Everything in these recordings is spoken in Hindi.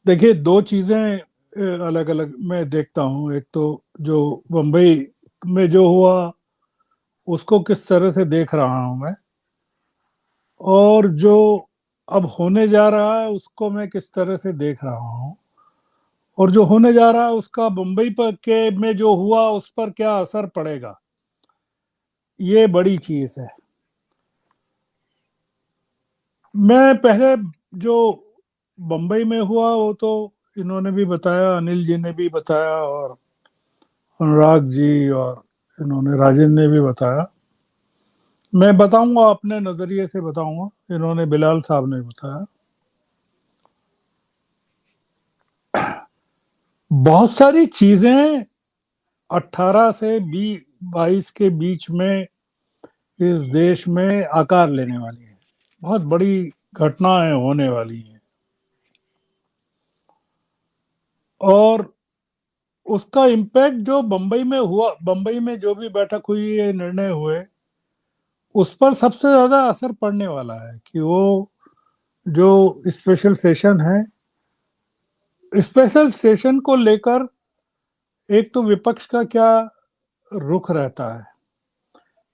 देखिए, दो चीजें अलग अलग मैं देखता हूँ। एक तो जो बम्बई में जो हुआ उसको किस तरह से देख रहा हूँ मैं, और जो अब होने जा रहा है उसको मैं किस तरह से देख रहा हूँ। और जो होने जा रहा है उसका बम्बई पर के में जो हुआ उस पर क्या असर पड़ेगा, ये बड़ी चीज है। मैं पहले जो बम्बई में हुआ वो तो इन्होंने भी बताया, अनिल जी ने भी बताया, और अनुराग जी और इन्होंने, राजेंद्र ने भी बताया। मैं बताऊंगा, अपने नजरिए से बताऊंगा, इन्होंने, बिलाल साहब ने बताया। बहुत सारी चीजें 18 से 22 के बीच में इस देश में आकार लेने वाली हैं। बहुत बड़ी घटनाएं होने वाली हैं, और उसका इम्पैक्ट जो बम्बई में हुआ, बम्बई में जो भी बैठक हुई, ये निर्णय हुए, उस पर सबसे ज्यादा असर पड़ने वाला है कि वो जो स्पेशल सेशन है, स्पेशल सेशन को लेकर एक तो विपक्ष का क्या रुख रहता है,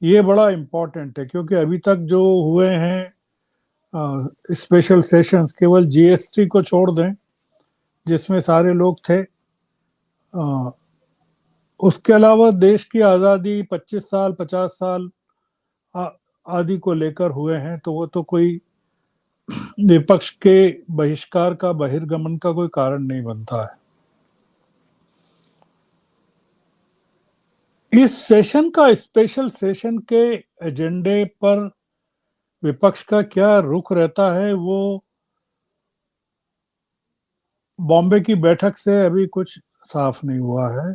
ये बड़ा इम्पोर्टेंट है। क्योंकि अभी तक जो हुए हैं स्पेशल सेशंस, केवल जीएसटी को छोड़ दें जिसमें सारे लोग थे, अ, उसके अलावा देश की आज़ादी 25 साल 50 साल आ- आदि को लेकर हुए हैं, तो वो तो कोई विपक्ष के बहिष्कार का, बहिर्गमन का कोई कारण नहीं बनता है। इस सेशन का, स्पेशल सेशन के एजेंडे पर विपक्ष का क्या रुख रहता है, वो बॉम्बे की बैठक से अभी कुछ साफ नहीं हुआ है।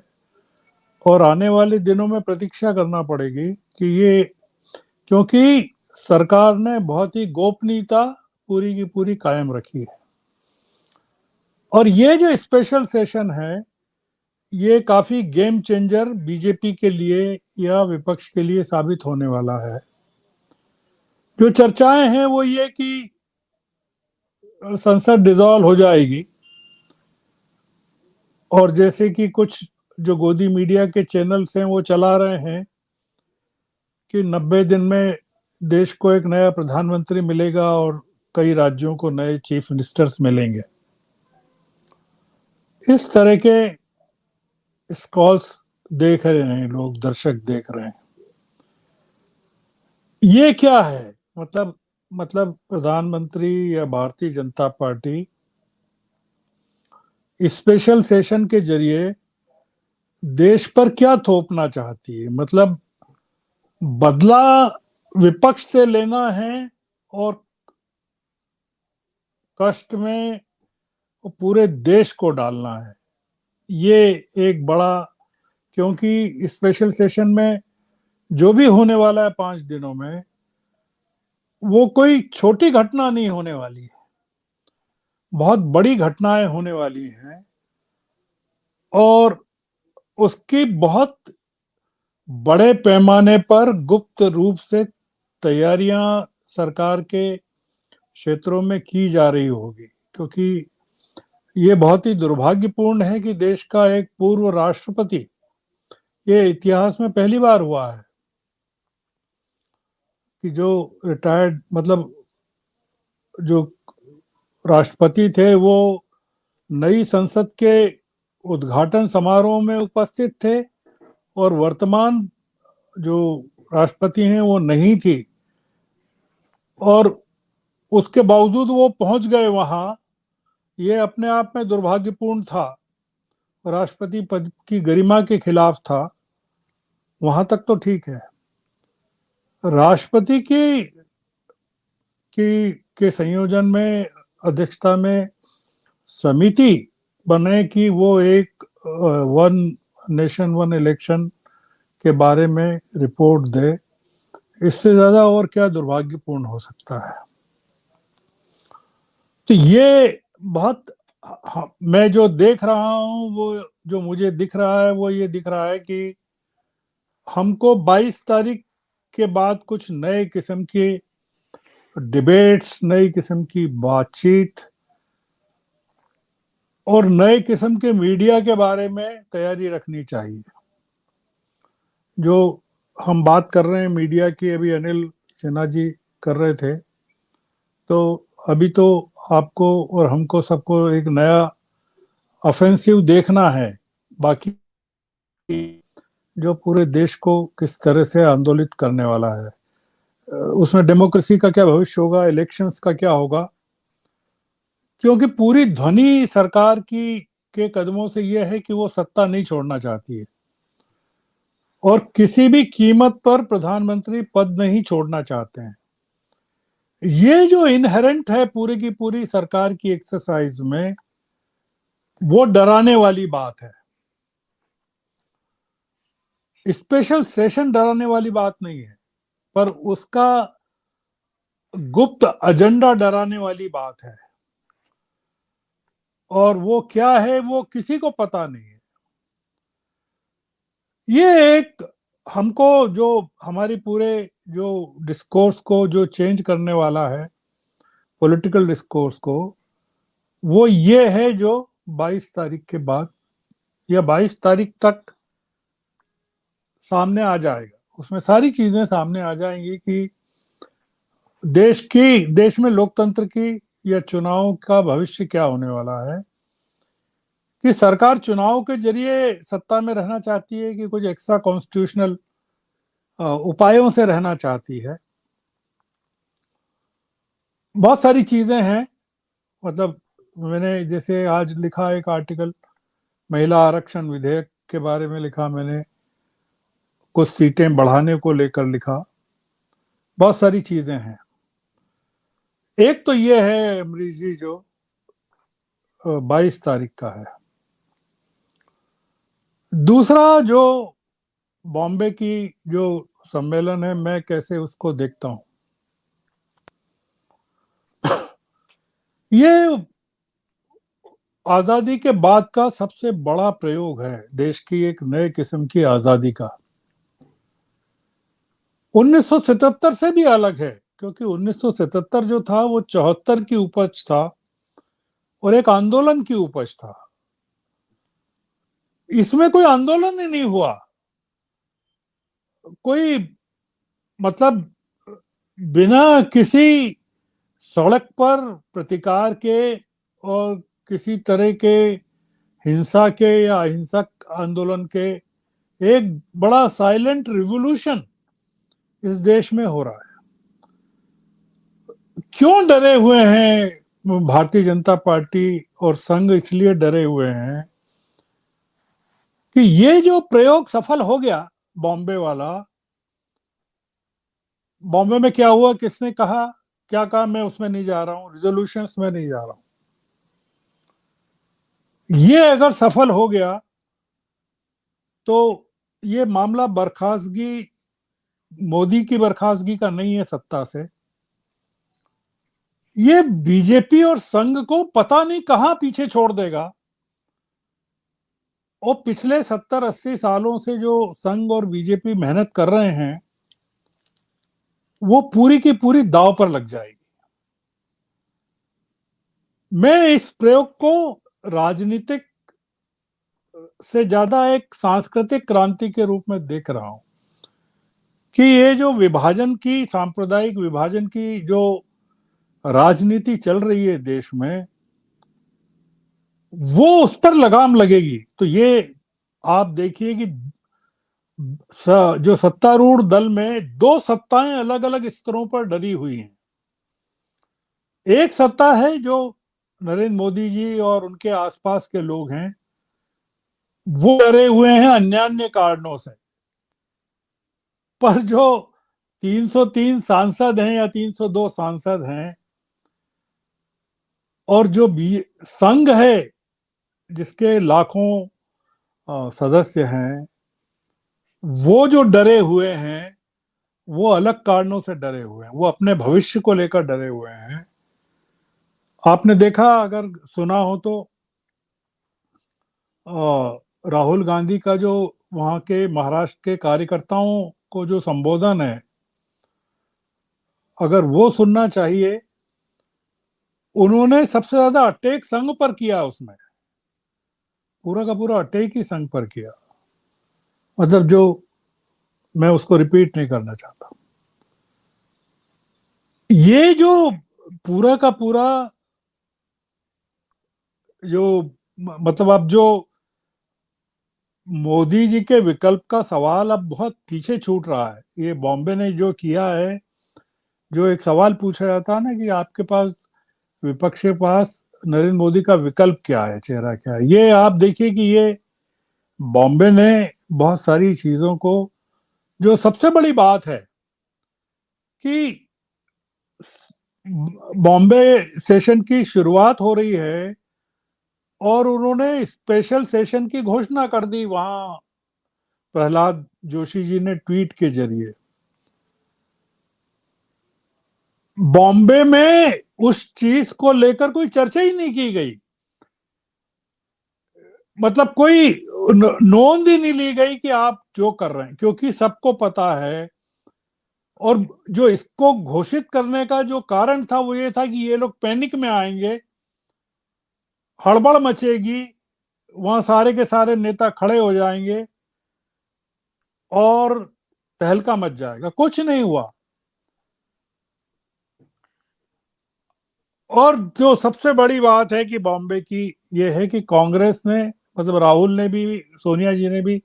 और आने वाले दिनों में प्रतीक्षा करना पड़ेगी कि ये, क्योंकि सरकार ने बहुत ही गोपनीयता पूरी की पूरी कायम रखी है। और ये जो स्पेशल सेशन है, ये काफी गेम चेंजर बीजेपी के लिए या विपक्ष के लिए साबित होने वाला है। जो चर्चाएं हैं वो ये कि संसद डिसॉल्व हो जाएगी, और जैसे कि कुछ जो गोदी मीडिया के चैनल्स हैं वो चला रहे हैं कि 90 दिन में देश को एक नया प्रधानमंत्री मिलेगा और कई राज्यों को नए चीफ मिनिस्टर्स मिलेंगे। इस तरह के स्कॉल्स देख रहे हैं लोग, दर्शक देख रहे हैं। ये क्या है? मतलब प्रधानमंत्री या Bharatiya Janata party special session के जरिए देश पर क्या थोपना चाहती है? मतलब बदला विपक्ष से लेना है, और कष्ट में पूरे देश को डालना है। ये एक बड़ा, क्योंकि स्पेशल सेशन में जो भी होने वाला है 5 दिनों में, वो कोई छोटी घटना नहीं होने वाली है, बहुत बड़ी घटनाएं होने वाली हैं। और उसकी बहुत बड़े पैमाने पर गुप्त रूप से तैयारियां सरकार के क्षेत्रों में की जा रही होगी। क्योंकि ये बहुत ही दुर्भाग्यपूर्ण है कि देश का एक पूर्व राष्ट्रपति, ये इतिहास में पहली बार हुआ है कि जो रिटायर्ड, मतलब जो राष्ट्रपति थे, वो नई संसद के उद्घाटन समारोह में उपस्थित थे, और वर्तमान जो राष्ट्रपति हैं वो नहीं थी, और उसके बावजूद वो पहुंच गए वहां। ये अपने आप में दुर्भाग्यपूर्ण था, राष्ट्रपति पद की गरिमा के खिलाफ था। वहां तक तो ठीक है। राष्ट्रपति की के संयोजन में, अध्यक्षता में समिति बने कि वो एक वन नेशन वन इलेक्शन के बारे में रिपोर्ट दे। इससे ज्यादा और क्या दुर्भाग्यपूर्ण हो सकता है? तो ये बहुत, मैं जो देख रहा हूँ, वो जो मुझे दिख रहा है वो ये दिख रहा है कि हमको 22 तारीख के बाद कुछ नए किस्म के डिबेट्स, नई किस्म की बातचीत, और नए किस्म के मीडिया के बारे में तैयारी रखनी चाहिए। जो हम बात कर रहे हैं मीडिया की, अभी अनिल सिन्हा जी कर रहे थे, तो अभी तो आपको और हमको सबको एक नया ऑफेंसिव देखना है। बाकी जो पूरे देश को किस तरह से आंदोलित करने वाला है, उसमें डेमोक्रेसी का क्या भविष्य होगा, इलेक्शंस का क्या होगा, क्योंकि पूरी ध्वनि सरकार की के कदमों से यह है कि वो सत्ता नहीं छोड़ना चाहती है और किसी भी कीमत पर प्रधानमंत्री पद नहीं छोड़ना चाहते हैं। ये जो इनहेरेंट है पूरी की पूरी सरकार की एक्सरसाइज में, वो डराने वाली बात है। स्पेशल सेशन डराने वाली बात नहीं है, पर उसका गुप्त एजेंडा डराने वाली बात है। और वो क्या है वो किसी को पता नहीं है। ये एक हमको जो हमारी पूरे जो डिस्कोर्स को जो चेंज करने वाला है, पॉलिटिकल डिस्कोर्स को, वो ये है जो 22 तारीख के बाद या 22 तारीख तक सामने आ जाएगा। उसमें सारी चीजें सामने आ जाएंगी कि देश में लोकतंत्र की या चुनाव का भविष्य क्या होने वाला है, कि सरकार चुनाव के जरिए सत्ता में रहना चाहती है कि कुछ एक्स्ट्रा कॉन्स्टिट्यूशनल उपायों से रहना चाहती है। बहुत सारी चीजें हैं। मतलब मैंने जैसे आज लिखा एक आर्टिकल, महिला आरक्षण विधेयक के बारे में लिखा मैंने, कुछ सीटें बढ़ाने को लेकर लिखा, बहुत सारी चीजें हैं। एक तो ये है अमरीश जी जो 22 तारीख का है। दूसरा जो बॉम्बे की जो सम्मेलन है, मैं कैसे उसको देखता हूं, ये आजादी के बाद का सबसे बड़ा प्रयोग है देश की एक नए किस्म की आजादी का। 1977 से भी अलग है, क्योंकि 1977 जो था वो 74 की उपज था और एक आंदोलन की उपज था। इसमें कोई आंदोलन ही नहीं हुआ, कोई मतलब बिना किसी सड़क पर प्रतिकार के और किसी तरह के हिंसा के या अहिंसक आंदोलन के, एक बड़ा साइलेंट रिवॉल्यूशन इस देश में हो रहा है। क्यों डरे हुए हैं भारतीय जनता पार्टी और संघ? इसलिए डरे हुए हैं कि ये जो प्रयोग सफल हो गया बॉम्बे वाला, बॉम्बे में क्या हुआ, किसने कहा, क्या कहा, मैं उसमें नहीं जा रहा हूं, रिजोल्यूशंस में नहीं जा रहा हूं। ये अगर सफल हो गया तो ये मामला बर्खास्तगी, मोदी की बर्खास्तगी का नहीं है सत्ता से, ये बीजेपी और संघ को पता नहीं कहां पीछे छोड़ देगा। और पिछले 70-80 सालों से जो संघ और बीजेपी मेहनत कर रहे हैं, वो पूरी की पूरी दांव पर लग जाएगी। मैं इस प्रयोग को राजनीतिक से ज्यादा एक सांस्कृतिक क्रांति के रूप में देख रहा हूं, कि ये जो विभाजन की, सांप्रदायिक विभाजन की जो राजनीति चल रही है देश में, वो उस पर लगाम लगेगी। तो ये आप देखिए कि जो सत्तारूढ़ दल में दो सत्ताएं अलग अलग स्तरों पर डरी हुई हैं। एक सत्ता है जो नरेंद्र मोदी जी और उनके आसपास के लोग हैं, वो डरे हुए हैं अन्य कारणों से। पर जो 303 सांसद हैं या 302 सांसद हैं, और जो संघ है जिसके लाखों सदस्य हैं, वो जो डरे हुए हैं, वो अलग कारणों से डरे हुए हैं, वो अपने भविष्य को लेकर डरे हुए हैं। आपने देखा, अगर सुना हो तो, राहुल गांधी का जो वहां के महाराष्ट्र के कार्यकर्ताओं को जो संबोधन है, अगर वो सुनना चाहिए, उन्होंने सबसे ज्यादा अटैक संघ पर किया उसमें। पूरा का पूरा अटैक ही संघ पर किया, मतलब जो मैं उसको रिपीट नहीं करना चाहता। ये जो पूरा का पूरा जो मतलब अब जो मोदी जी के विकल्प का सवाल अब बहुत पीछे छूट रहा है। ये बॉम्बे ने जो किया है, जो एक सवाल पूछा जाता है ना कि आपके पास, विपक्ष के पास नरेंद्र मोदी का विकल्प क्या है, चेहरा क्या है, ये आप देखिए कि ये बॉम्बे ने बहुत सारी चीजों को, जो सबसे बड़ी बात है कि बॉम्बे सेशन की शुरुआत हो रही है और उन्होंने स्पेशल सेशन की घोषणा कर दी वहां, प्रहलाद जोशी जी ने ट्वीट के जरिए। बॉम्बे में उस चीज को लेकर कोई चर्चा ही नहीं की गई, मतलब कोई नोंद ही नहीं ली गई कि आप जो कर रहे हैं, क्योंकि सबको पता है। और जो इसको घोषित करने का जो कारण था वो ये था कि ये लोग पैनिक में आएंगे, हड़बड़ मचेगी, वहां सारे के सारे नेता खड़े हो जाएंगे और तहलका मच जाएगा। कुछ नहीं हुआ। और जो सबसे बड़ी बात है कि बॉम्बे की, ये है कि कांग्रेस ने, मतलब राहुल ने भी, सोनिया जी ने भी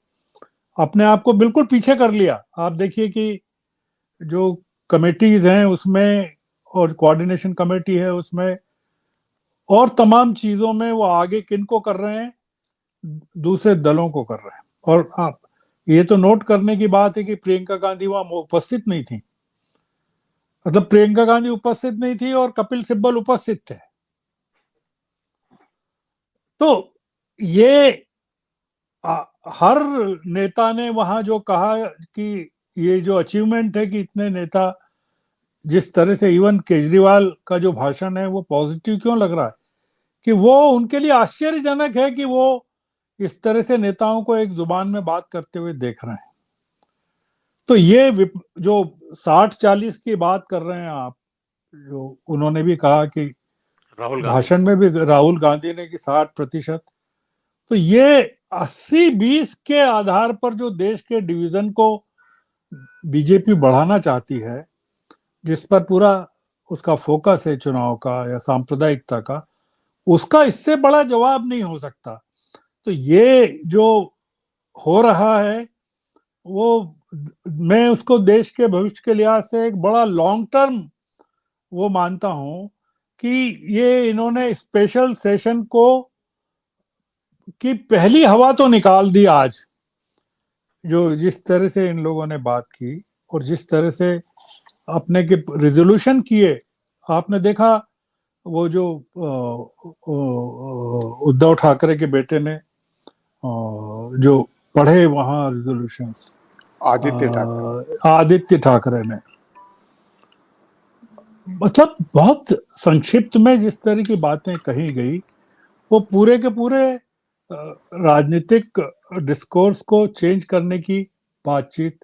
अपने आप को बिल्कुल पीछे कर लिया। आप देखिए कि जो कमेटीज हैं उसमें, और कोऑर्डिनेशन कमेटी है उसमें, और तमाम चीजों में वो आगे किनको कर रहे हैं, दूसरे दलों को कर रहे हैं। और आप ये तो नोट करने की बात है कि प्रियंका गांधी वहां उपस्थित नहीं थी, मतलब प्रियंका गांधी उपस्थित नहीं थी और कपिल सिब्बल उपस्थित थे। तो ये हर नेता ने वहां जो कहा कि ये जो अचीवमेंट है कि इतने नेता, जिस तरह से इवन केजरीवाल का जो भाषण है वो पॉजिटिव क्यों लग रहा है, कि वो उनके लिए आश्चर्यजनक है कि वो इस तरह से नेताओं को एक जुबान में बात करते हुए देख रहे हैं। तो ये जो 60-40 की बात कर रहे हैं आप, जो उन्होंने भी कहा कि राहुल गांधी, भाषण में भी राहुल गांधी ने कि 60%, तो ये 80-20 के आधार पर जो देश के डिवीजन को बीजेपी बढ़ाना चाहती है, जिस पर पूरा उसका फोकस है चुनाव का या सांप्रदायिकता का, उसका इससे बड़ा जवाब नहीं हो सकता। तो ये जो हो रहा है वो, मैं उसको देश के भविष्य के लिहाज से एक बड़ा लॉन्ग टर्म वो मानता हूं कि ये इन्होंने स्पेशल सेशन को की पहली हवा तो निकाल दी आज, जो जिस तरह से इन लोगों ने बात की और जिस तरह से अपने के रिजोल्यूशन किए। आपने देखा वो जो उद्धव ठाकरे के बेटे ने जो पढ़े वहां रिजोल्यूशंस, आदित्य ठाकरे ने, मतलब बहुत संक्षिप्त में जिस तरह की बातें कही गई, वो पूरे के पूरे राजनीतिक डिस्कोर्स को चेंज करने की बातचीत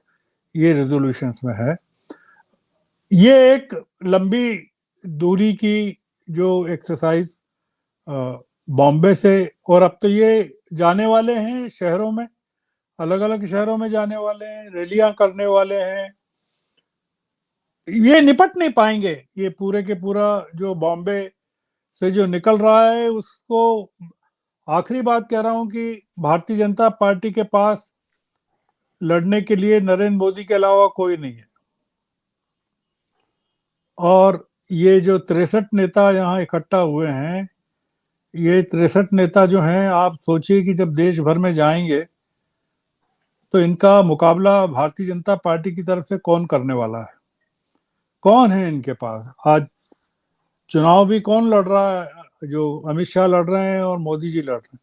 ये रेजोल्यूशंस में है। ये एक लंबी दूरी की जो एक्सरसाइज बॉम्बे से, और अब तो ये जाने वाले हैं शहरों में, अलग अलग शहरों में जाने वाले हैं, रैलियां करने वाले हैं। ये निपट नहीं पाएंगे, ये पूरे के पूरा जो बॉम्बे से जो निकल रहा है उसको। आखिरी बात कह रहा हूं कि भारतीय जनता पार्टी के पास लड़ने के लिए नरेंद्र मोदी के अलावा कोई नहीं है। और ये जो 63 नेता यहाँ इकट्ठा हुए हैं, ये 63 नेता जो हैं, आप सोचिए कि जब देश भर में जाएंगे तो इनका मुकाबला भारतीय जनता पार्टी की तरफ से कौन करने वाला है, कौन है इनके पास। आज चुनाव भी कौन लड़ रहा है, जो अमित शाह लड़ रहे हैं और मोदी जी लड़ रहे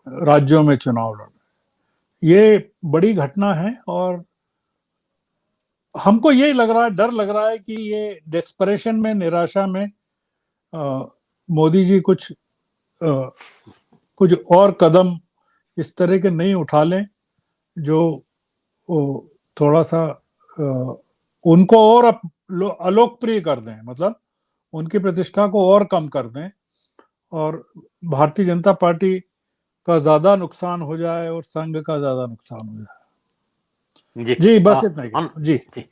हैं, राज्यों में चुनाव लड़ रहे हैं। ये बड़ी घटना है और हमको यही लग रहा है, डर लग रहा है कि ये डेस्परेशन में, निराशा में मोदी जी कुछ और कदम इस तरह के नहीं उठा लें जो थोड़ा सा उनको और अलोकप्रिय कर दें, मतलब उनकी प्रतिष्ठा को और कम कर दें, और भारतीय जनता पार्टी का ज्यादा नुकसान हो जाए और संघ का ज्यादा नुकसान हो जाए। जी जी बस इतना ही हम जी। जी